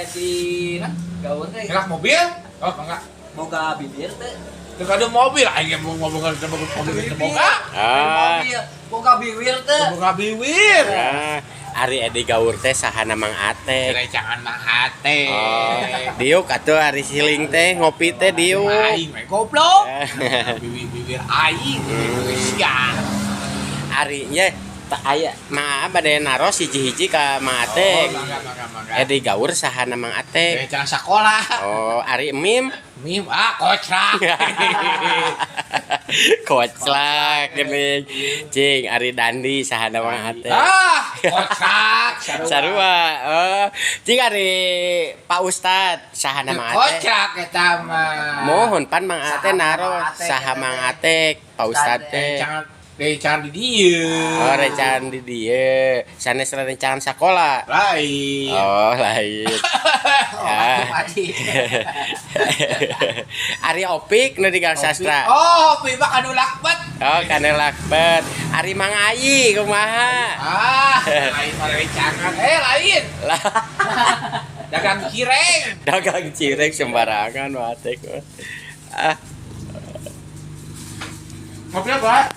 si nah gaul teh. Ngelak mobil? Oh, enggak. Boga bibir teh. Teu ada mobil, aing mau ngomong mobil teu boga. Mobil. Boga bibir teh. Boga biwir. Nah, Ari Edi Gaur teh sahana Mang Ate. Recangan mah hate. Oh, diuk atuh Ari Siling teh ngopi teh diuk. Aing we goblok. Bibir aing sia. Ari nya tak aya mah bade naros hiji-hiji ka Mang Ate. Mangga. Edi Gaur sahana Mang Ate. Recangan sekolah. Oh, Ari Mim. Mim kocrak. Koclak geuning. Cing Ari Dandi sahana Mang Ate. Kocrak. Sarua. Oh, cing Ari Pak Ustad sahana Mang Ate. Kocrak eta mah. Mohon pan Mang Ate naros saha Mang Ate Pak Ustad teh. Recangan di dieu. Oh, recan di dieu. Sanes rencana sakola. Lain. Oh, lain. Ya. Ari Opik nu di Gang Sastra. Oh, piba kanu lakbet. Oh, kana lakbet. Ari Mang Ayi kumaha? Lain mah recangan. Lain. Lah, Dagang cireng. dagang cireng sembarangan watek. Ah, Ngopi apa?